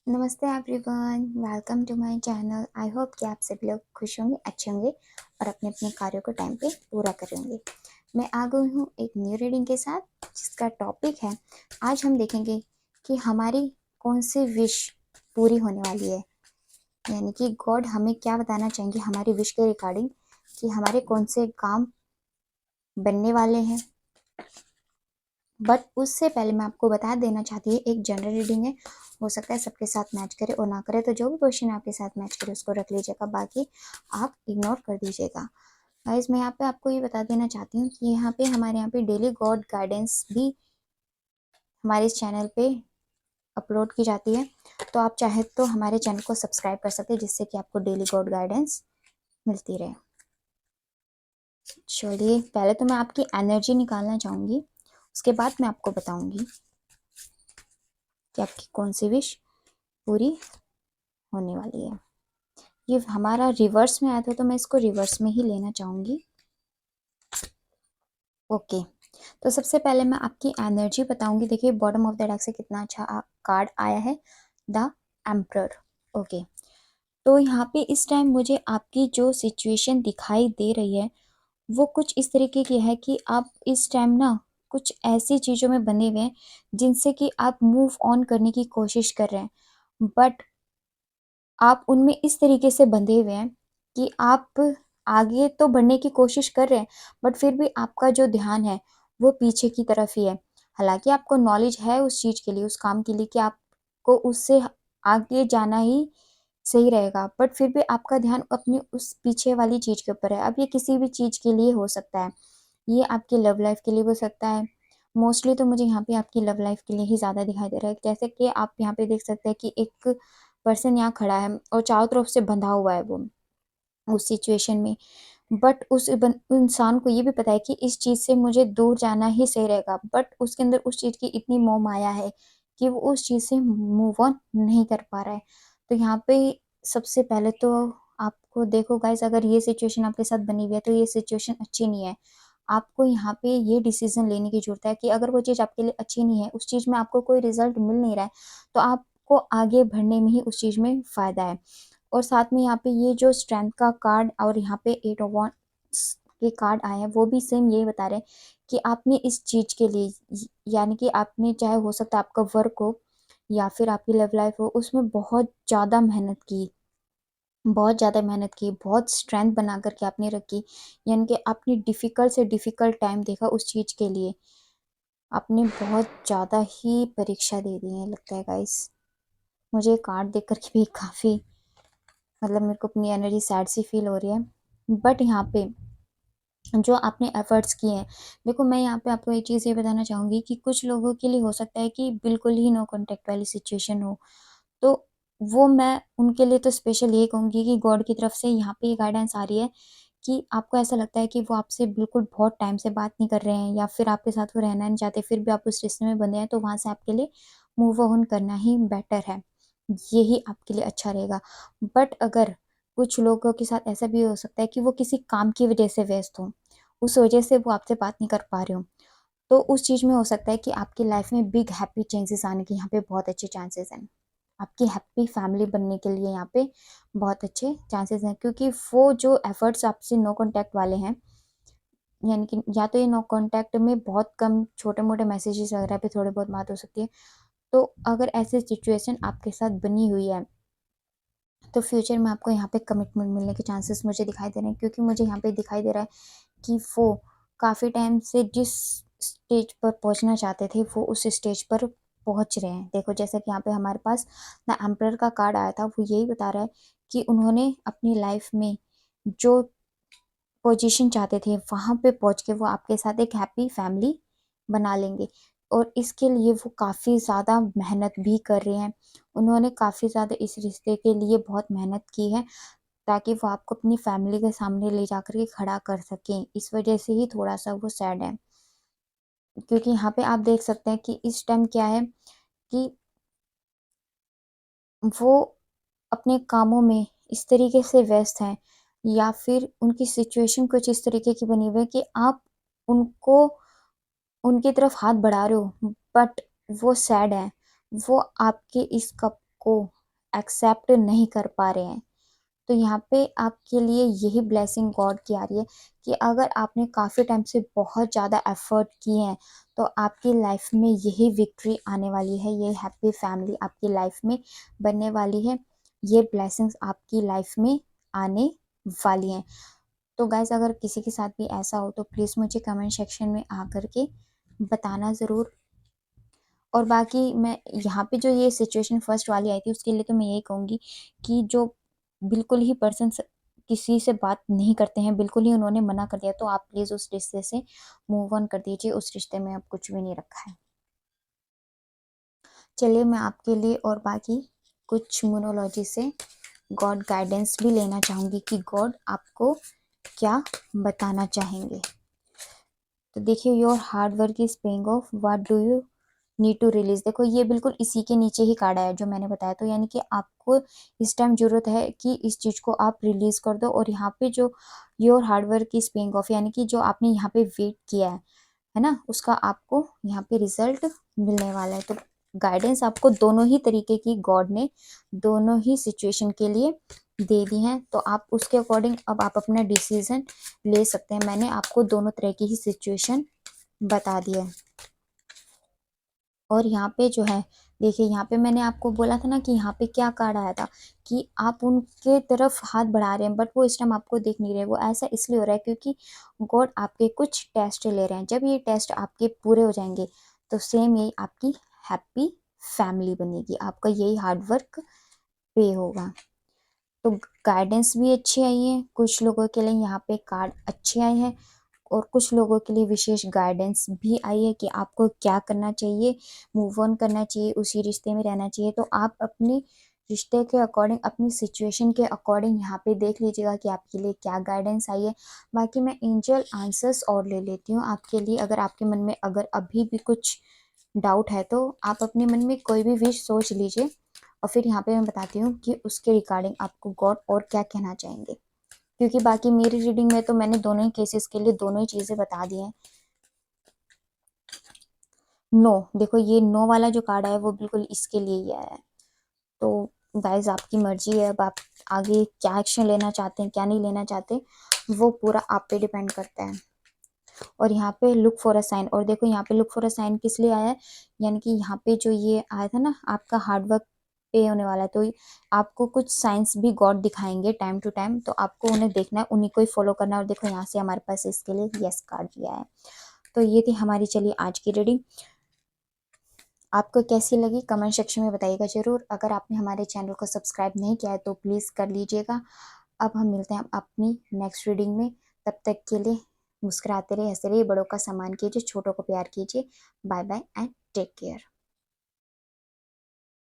नमस्ते everyone, welcome to my channel. I hope कि आप सभी लोग खुश होंगे, अच्छे होंगे और अपने अपने कार्यों को टाइम पे पूरा करेंगे। मैं आ गई हूँ एक न्यू रीडिंग के साथ, जिसका टॉपिक है, आज हम देखेंगे कि हमारी कौन सी विश पूरी होने वाली है। यानी कि गॉड हमें क्या बताना चाहेंगे हमारी विश के रिगार्डिंग, कि हमारे कौन से काम बनने वाले हैं। बट उससे पहले मैं आपको बता देना चाहती हूँ, एक जनरल रीडिंग है, हो सकता है सबके साथ मैच करे और ना करे, तो जो भी क्वेश्चन आपके साथ मैच करे उसको रख लीजिएगा, बाकी आप इग्नोर कर दीजिएगा। गाइस, मैं यहाँ पे आपको ये बता देना चाहती हूँ कि हमारे यहाँ पे डेली गॉड गाइडेंस भी हमारे इस चैनल पे अपलोड की जाती है। तो आप चाहे तो हमारे चैनल को सब्सक्राइब कर सकते हैं, जिससे कि आपको डेली गॉड गाइडेंस मिलती रहे। चलिए, पहले तो मैं आपकी एनर्जी निकालना चाहूँगी, उसके बाद मैं आपको बताऊँगी कि आपकी कौन सी विश पूरी होने वाली है। ये हमारा रिवर्स में आया था, तो मैं इसको रिवर्स में ही लेना चाहूँगी। ओके, तो सबसे पहले मैं आपकी एनर्जी बताऊंगी। देखिए, बॉटम ऑफ द डेक से कितना अच्छा कार्ड आया है, द एम्परर। ओके, तो यहाँ पे इस टाइम मुझे आपकी जो सिचुएशन दिखाई दे रही है वो कुछ इस तरीके की है कि आप इस टाइम ना कुछ ऐसी चीज़ों में बने हुए हैं जिनसे कि आप मूव ऑन करने की कोशिश कर रहे हैं, बट आप उनमें इस तरीके से बंधे हुए हैं कि आप आगे तो बढ़ने की कोशिश कर रहे हैं, बट फिर भी आपका जो ध्यान है वो पीछे की तरफ ही है। हालांकि आपको नॉलेज है उस चीज़ के लिए, उस काम के लिए, कि आपको उससे आगे जाना ही सही रहेगा, बट फिर भी आपका ध्यान अपनी उस पीछे वाली चीज़ के ऊपर है। अब ये किसी भी चीज़ के लिए हो सकता है, ये आपकी लव लाइफ के लिए हो सकता है। मोस्टली तो मुझे यहाँ पे आपकी लव लाइफ के लिए ही ज़्यादा दिखाई दे रहा है। जैसे कि आप यहाँ पे देख सकते हैं कि एक पर्सन यहाँ खड़ा है और चारों तरफ से बंधा हुआ है वो उस सिचुएशन में, बट इंसान को ये भी पता है कि इस चीज़ से मुझे दूर जाना ही सही रहेगा, बट उसके अंदर उस चीज़ की इतनी मोह माया है कि वो उस चीज़ से मूव ऑन नहीं कर पा रहा है। तो यहाँ पे सबसे पहले तो आपको देखो गाइस, अगर ये सिचुएशन आपके साथ बनी हुई है तो ये सिचुएशन अच्छी नहीं है। आपको यहाँ पे ये डिसीजन लेने की जरूरत है कि अगर वो चीज़ आपके लिए अच्छी नहीं है, उस चीज़ में आपको कोई रिजल्ट मिल नहीं रहा है, तो आपको आगे बढ़ने में ही उस चीज़ में फ़ायदा है। और साथ में यहाँ पे ये जो स्ट्रेंथ का कार्ड और यहाँ पे 8 ऑफ वांड्स के कार्ड आए हैं, वो भी सेम यही बता रहे हैं कि आपने इस चीज़ के लिए, यानी कि आपने, चाहे हो सकता है आपका वर्क हो या फिर आपकी लव लाइफ हो, उसमें बहुत ज़्यादा मेहनत की, बहुत ज़्यादा मेहनत की, बहुत स्ट्रेंथ बना करके आपने रखी। यानी कि आपने डिफ़िकल्ट से डिफ़िकल्ट टाइम देखा उस चीज़ के लिए, आपने बहुत ज़्यादा ही परीक्षा दे दी है लगता है गाइस। मुझे कार्ड देख कर के भी काफ़ी, मतलब मेरे को अपनी एनर्जी सैड सी फील हो रही है। बट यहाँ पे जो आपने एफर्ट्स किए हैं, देखो मैं यहाँ पे आपको एक चीज़ ये बताना चाहूँगी कि कुछ लोगों के लिए हो सकता है कि बिल्कुल ही नो कॉन्टैक्ट वाली सिचुएशन हो, तो वो मैं उनके लिए तो स्पेशल ये कहूँगी कि गॉड की तरफ से यहाँ पे ये गाइडेंस आ रही है कि आपको ऐसा लगता है कि वो आपसे बिल्कुल बहुत टाइम से बात नहीं कर रहे हैं, या फिर आपके साथ वो रहना नहीं चाहते, फिर भी आप उस रिश्ते में बंधे हैं, तो वहाँ से आपके लिए मूव ऑन करना ही बेटर है, यही आपके लिए अच्छा रहेगा। बट अगर कुछ लोगों के साथ ऐसा भी हो सकता है कि वो किसी काम की वजह से व्यस्त हों, उस वजह से वो आपसे बात नहीं कर पा रहे हो, तो उस चीज़ में हो सकता है कि आपकी लाइफ में बिग हैप्पी चेंजेस आने के यहाँ पे बहुत अच्छे चांसेस हैं। आपकी हैप्पी फैमिली बनने के लिए यहाँ पे बहुत अच्छे चांसेस हैं, क्योंकि वो जो एफर्ट्स आपसे नो कांटेक्ट वाले हैं, यानी कि या तो ये नो कांटेक्ट में बहुत कम छोटे मोटे मैसेजेस वगैरह पे थोड़ी बहुत बात हो सकती है, तो अगर ऐसी सिचुएशन आपके साथ बनी हुई है तो फ्यूचर में आपको यहाँ पे कमिटमेंट मिलने के चांसेस मुझे दिखाई दे रहे हैं, क्योंकि मुझे यहाँ पे दिखाई दे रहा है कि वो काफ़ी टाइम से जिस स्टेज पर पहुँचना चाहते थे वो उस स्टेज पर पहुँच रहे हैं। देखो, जैसे कि यहाँ पे हमारे पास द एम्परर का कार्ड आया था, वो यही बता रहा है कि उन्होंने अपनी लाइफ में जो पोजीशन चाहते थे वहाँ पे पहुँच के वो आपके साथ एक हैप्पी फैमिली बना लेंगे, और इसके लिए वो काफ़ी ज़्यादा मेहनत भी कर रहे हैं। उन्होंने काफ़ी ज़्यादा इस रिश्ते के लिए बहुत मेहनत की है, ताकि वो आपको अपनी फैमिली के सामने ले जाकर के खड़ा कर सकें। इस वजह से ही थोड़ा सा वो सैड है, क्योंकि यहाँ पे आप देख सकते हैं कि इस टाइम क्या है कि वो अपने कामों में इस तरीके से व्यस्त हैं, या फिर उनकी सिचुएशन कुछ इस तरीके की बनी हुई है कि आप उनको उनकी तरफ हाथ बढ़ा रहे हो, बट वो सैड है। वो आपके इस कप को एक्सेप्ट नहीं कर पा रहे हैं, तो यहाँ पे आपके लिए यही ब्लेसिंग गॉड की आ रही है कि अगर आपने काफ़ी टाइम से बहुत ज़्यादा एफर्ट किए हैं तो आपकी लाइफ में यही विक्ट्री आने वाली है, ये हैप्पी फैमिली आपकी लाइफ में बनने वाली है, ये ब्लेसिंग्स आपकी लाइफ में आने वाली हैं। तो गाइज अगर किसी के साथ भी ऐसा हो तो प्लीज़ मुझे कमेंट सेक्शन में आकर के बताना ज़रूर। और बाकी मैं यहाँ पे जो ये सिचुएशन फर्स्ट वाली आई थी उसके लिए तो मैं यही कहूँगी कि जो बिल्कुल ही पर्सन किसी से बात नहीं करते हैं, बिल्कुल ही उन्होंने मना कर दिया, तो आप प्लीज़ उस रिश्ते से मूव ऑन कर दीजिए, उस रिश्ते में अब कुछ भी नहीं रखा है। चलिए मैं आपके लिए और बाकी कुछ मोनोलॉजी से गॉड गाइडेंस भी लेना चाहूँगी कि गॉड आपको क्या बताना चाहेंगे। तो देखिए, your hard work is paying off, what do you need to release. देखो ये बिल्कुल इसी के नीचे ही कार्ड आया जो मैंने बताया, तो यानी कि आपको इस टाइम जरूरत है कि इस चीज को आप रिलीज कर दो। और यहाँ पे जो your hard work is paying of यानी कि जो आपने यहाँ पे वेट किया है ना, उसका आपको यहाँ पे रिजल्ट मिलने वाला है। तो गाइडेंस आपको दोनों ही तरीके की गॉड ने दोनों ही सिचुएशन के लिए दे दी हैं, तो आप उसके अकॉर्डिंग अब आप अपना डिसीजन ले सकते हैं। मैंने आपको दोनों तरह की ही सिचुएशन बता दिया है। और यहाँ पे जो है देखिए, यहाँ पे मैंने आपको बोला था ना कि यहाँ पे क्या कार्ड आया था कि आप उनके तरफ हाथ बढ़ा रहे हैं बट वो इस टाइम आपको देख नहीं रहे। वो ऐसा इसलिए हो रहा है क्योंकि गॉड आपके कुछ टेस्ट ले रहे हैं। जब ये टेस्ट आपके पूरे हो जाएंगे तो सेम यही आपकी हैप्पी फैमिली बनेगी, आपका यही हार्ड वर्क पे होगा। तो गाइडेंस भी अच्छी आई है, कुछ लोगों के लिए यहाँ पे कार्ड अच्छे आए हैं और कुछ लोगों के लिए विशेष गाइडेंस भी आई है कि आपको क्या करना चाहिए, मूव ऑन करना चाहिए, उसी रिश्ते में रहना चाहिए। तो आप अपने रिश्ते के अकॉर्डिंग, अपनी सिचुएशन के अकॉर्डिंग यहाँ पे देख लीजिएगा कि आपके लिए क्या गाइडेंस आई है। बाकी मैं एंजल आंसर्स और ले लेती हूँ आपके लिए। अगर आपके मन में अगर अभी भी कुछ डाउट है तो आप अपने मन में कोई भी विश सोच लीजिए और फिर यहाँ पे मैं बताती हूँ कि उसके रिगार्डिंग आपको गॉड और क्या कहना चाहेंगे। क्योंकि बाकी मेरी रीडिंग में तो मैंने दोनों ही केसेस के लिए दोनों ही चीज़ें बता दी हैं। नो, देखो ये नो वाला जो कार्ड है वो बिल्कुल इसके लिए ही आया है। तो गाइज आपकी मर्जी है, अब आप आगे क्या एक्शन लेना चाहते हैं क्या नहीं लेना चाहते वो पूरा आप पे डिपेंड करता है। और यहाँ पे लुक फॉर अ साइन, और देखो यहाँ पे लुक फॉर अ साइन किस लिए आया है, यानी कि यहाँ पे जो ये आया था ना आपका हार्डवर्क पे होने वाला है, तो आपको कुछ साइंस भी गॉड दिखाएंगे टाइम टू टाइम, तो आपको उन्हें देखना है, उन्हीं को ही फॉलो करना है। और देखो यहाँ से हमारे पास इसके लिए यस कार्ड दिया है। तो ये थी हमारी, चलिए आज की रीडिंग। आपको कैसी लगी कमेंट सेक्शन में बताइएगा जरूर। अगर आपने हमारे चैनल को सब्सक्राइब नहीं किया है तो प्लीज़ कर लीजिएगा। अब हम मिलते हैं अपनी नेक्स्ट रीडिंग में, तब तक के लिए मुस्कुराते रहिए, हंसते रहिए, बड़ों का सम्मान कीजिए, छोटों को प्यार कीजिए। Bye bye and take care.